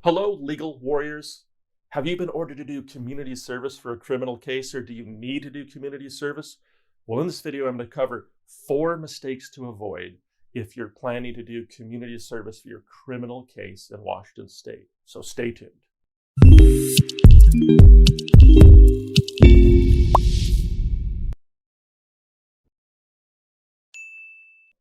Hello, legal warriors. Have you been ordered to do community service for a criminal case, or do you need to do community service? Well, in this video, I'm going to cover 4 mistakes to avoid if you're planning to do community service for your criminal case in Washington State. So stay tuned.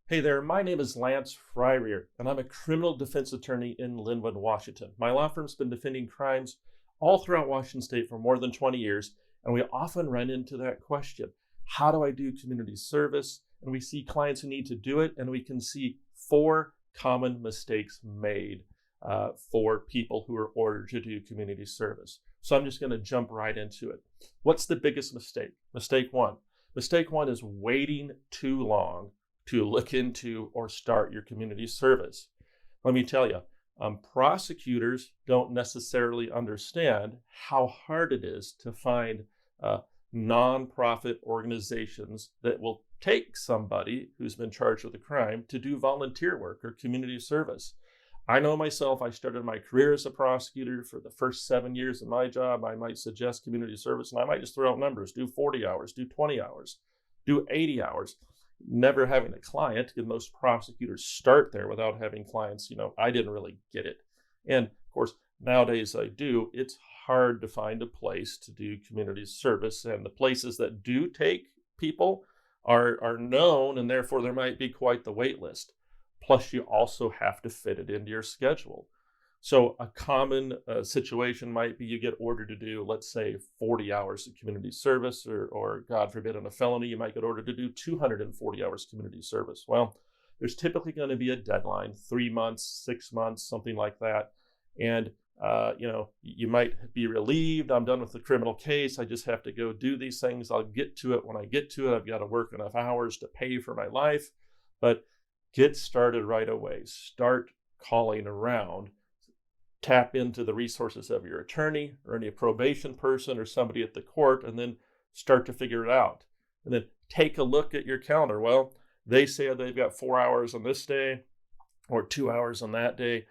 Hey there, my name is Lance Fryrear, and I'm a criminal defense attorney in Linwood, Washington. My law firm's been defending crimes all throughout Washington State for more than 20 years, and we often run into that question. How do I do community service? And we see clients who need to do it, and we can see 4 common mistakes made for people who are ordered to do community service. So I'm just going to jump right into it. What's the biggest mistake? Mistake 1. Mistake 1 is waiting too long to look into or start your community service. Let me tell you, prosecutors don't necessarily understand how hard it is to find nonprofit organizations that will take somebody who's been charged with a crime to do volunteer work or community service. I know myself, I started my career as a prosecutor. For the first 7 years of my job, I might suggest community service, and I might just throw out numbers, do 40 hours, do 20 hours, do 80 hours. Never having a client, because most prosecutors start there without having clients. I didn't really get it. And of course, nowadays I do. It's hard to find a place to do community service, and the places that do take people are known, and therefore there might be quite the wait list. Plus, you also have to fit it into your schedule. So a common situation might be you get ordered to do, let's say, 40 hours of community service, or God forbid, on a felony, you might get ordered to do 240 hours community service. Well, there's typically going to be a deadline, 3 months, 6 months, something like that. And, you might be relieved. I'm done with the criminal case. I just have to go do these things. I'll get to it when I get to it. I've got to work enough hours to pay for my life. But get started right away. Start calling around. Tap into the resources of your attorney or any probation person or somebody at the court, and then start to figure it out. And then take a look at your calendar. Well, they say they've got 4 hours on this day or 2 hours on that day.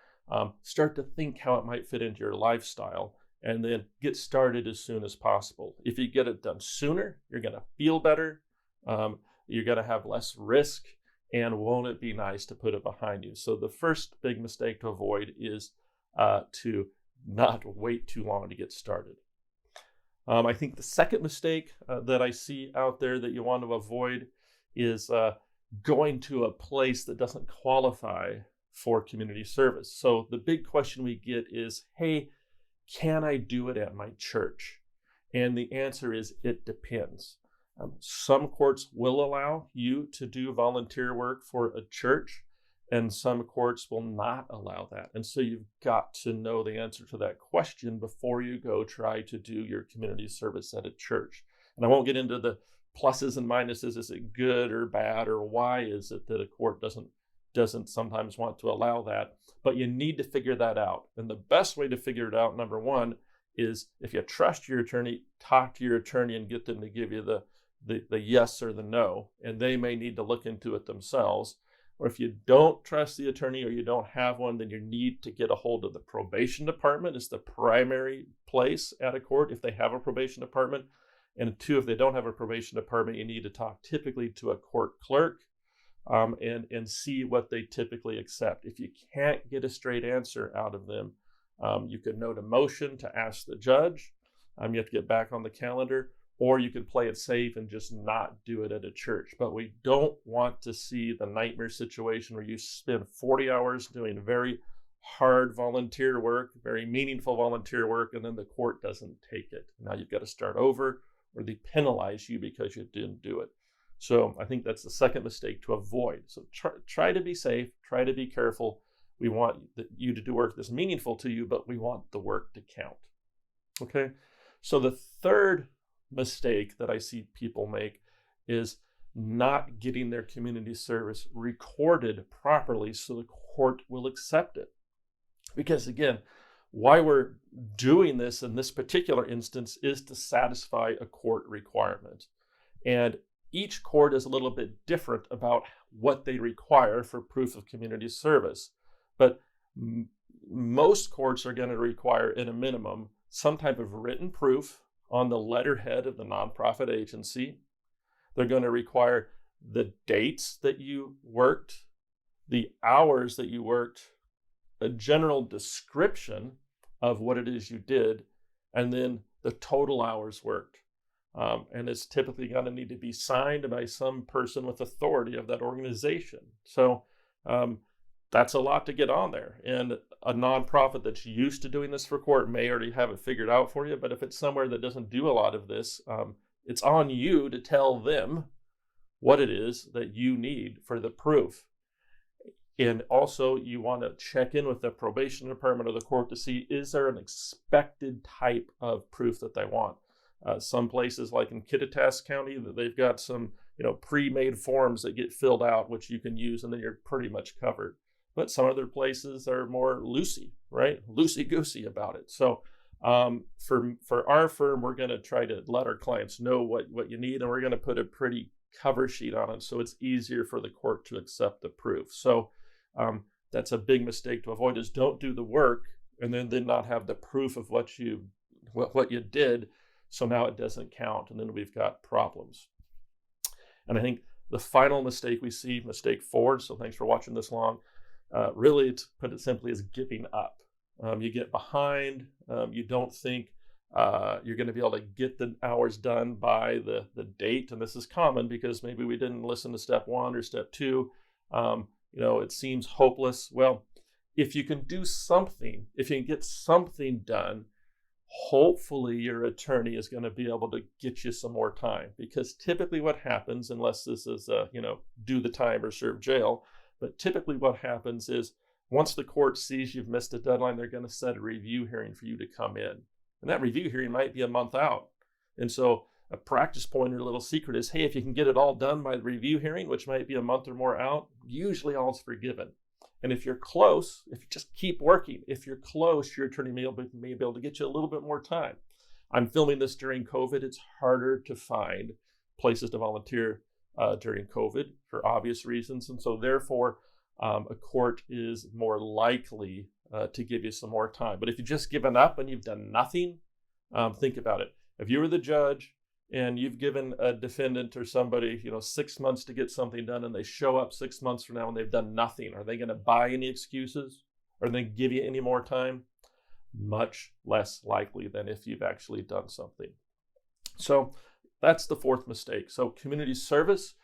Start to think how it might fit into your lifestyle, and then get started as soon as possible. If you get it done sooner, you're going to feel better. You're going to have less risk, and won't it be nice to put it behind you? So the first big mistake to avoid is to not wait too long to get started. I think the second mistake that I see out there that you want to avoid is going to a place that doesn't qualify for community service. So the big question we get is, hey, can I do it at my church? And the answer is, it depends. Some courts will allow you to do volunteer work for a church, and some courts will not allow that. And so you've got to know the answer to that question before you go try to do your community service at a church. And I won't get into the pluses and minuses. Is it good or bad, or why is it that a court doesn't sometimes want to allow that? But you need to figure that out. And the best way to figure it out, number one, is if you trust your attorney, talk to your attorney and get them to give you the yes or the no. And they may need to look into it themselves. Or if you don't trust the attorney, or you don't have one, then you need to get a hold of the probation department. It's the primary place at a court if they have a probation department. And 2, if they don't have a probation department, you need to talk typically to a court clerk and see what they typically accept. If you can't get a straight answer out of them, you can note a motion to ask the judge. You have to get back on the calendar. Or you could play it safe and just not do it at a church. But we don't want to see the nightmare situation where you spend 40 hours doing very hard volunteer work, very meaningful volunteer work, and then the court doesn't take it. Now you've got to start over, or they penalize you because you didn't do it. So I think that's the second mistake to avoid. So try to be safe, try to be careful. We want you to do work that's meaningful to you, but we want the work to count. Okay? So the third mistake that I see people make is not getting their community service recorded properly so the court will accept it. Because again, why we're doing this in this particular instance is to satisfy a court requirement. And each court is a little bit different about what they require for proof of community service. But most courts are going to require, at a minimum, some type of written proof on the letterhead of the nonprofit agency. They're going to require the dates that you worked, the hours that you worked, a general description of what it is you did, and then the total hours worked. And it's typically going to need to be signed by some person with authority of that organization. So that's a lot to get on there. And a nonprofit that's used to doing this for court may already have it figured out for you. But if it's somewhere that doesn't do a lot of this, it's on you to tell them what it is that you need for the proof. And also, you want to check in with the probation department or the court to see, is there an expected type of proof that they want? Some places, like in Kittitas County, they've got some pre-made forms that get filled out, which you can use, and then you're pretty much covered. But some other places are more loosey-goosey about it. So for our firm, we're going to try to let our clients know what you need, and we're going to put a pretty cover sheet on it so it's easier for the court to accept the proof. So that's a big mistake to avoid, is don't do the work and then not have the proof of what you did. So now it doesn't count, and then we've got problems. And I think the final mistake we see, mistake 4, so thanks for watching this long, really, to put it simply, is giving up. You get behind, you don't think you're going to be able to get the hours done by the date. And this is common because maybe we didn't listen to step 1 or step 2. It seems hopeless. Well, if you can do something, if you can get something done, hopefully your attorney is going to be able to get you some more time. Because typically what happens, unless this is, do the time or serve jail, but typically what happens is once the court sees you've missed a deadline, they're going to set a review hearing for you to come in. And that review hearing might be a month out. And so a practice point or a little secret is, hey, if you can get it all done by the review hearing, which might be a month or more out, usually all's forgiven. And if you're close, if you just keep working, if you're close, your attorney may be able to get you a little bit more time. I'm filming this during COVID. It's harder to find places to volunteer during COVID for obvious reasons. And so therefore, a court is more likely to give you some more time. But if you've just given up and you've done nothing, think about it. If you were the judge and you've given a defendant or somebody, 6 months to get something done, and they show up 6 months from now and they've done nothing, are they going to buy any excuses? Are they going to give you any more time? Much less likely than if you've actually done something. So that's the 4th mistake. So community service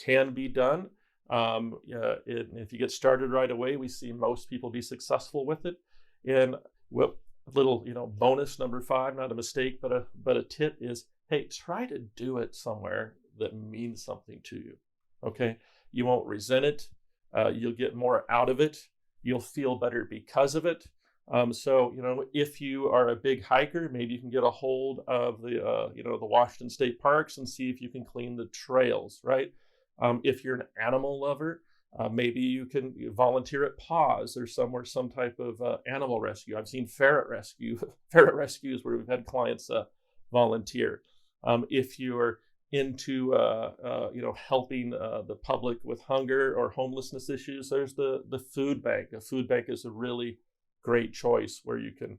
can be done. If you get started right away, we see most people be successful with it. And a little, bonus number 5, not a mistake, but a tip is, hey, try to do it somewhere that means something to you. Okay, you won't resent it. You'll get more out of it. You'll feel better because of it. So if you are a big hiker, maybe you can get a hold of the Washington State Parks and see if you can clean the trails, right? If you're an animal lover, maybe you can volunteer at PAWS or somewhere, some type of animal rescue. I've seen ferret rescues where we've had clients volunteer. If you're into helping the public with hunger or homelessness issues, there's the food bank. A food bank is a really great choice where you can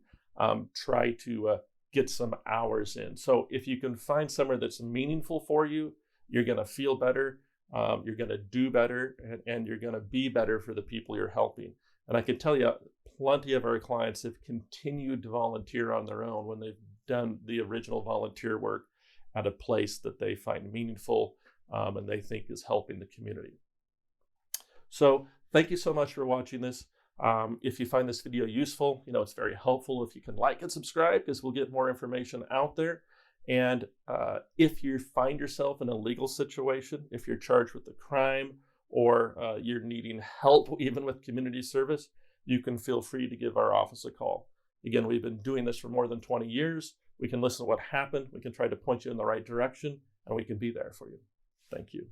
try to get some hours in. So if you can find somewhere that's meaningful for you, you're going to feel better. You're going to do better, and you're going to be better for the people you're helping. And I can tell you, plenty of our clients have continued to volunteer on their own when they've done the original volunteer work at a place that they find meaningful and they think is helping the community. So thank you so much for watching this. If you find this video useful, it's very helpful if you can like and subscribe, because we'll get more information out there. And if you find yourself in a legal situation, if you're charged with a crime or you're needing help even with community service, you can feel free to give our office a call. Again, we've been doing this for more than 20 years. We can listen to what happened. We can try to point you in the right direction, and we can be there for you. Thank you.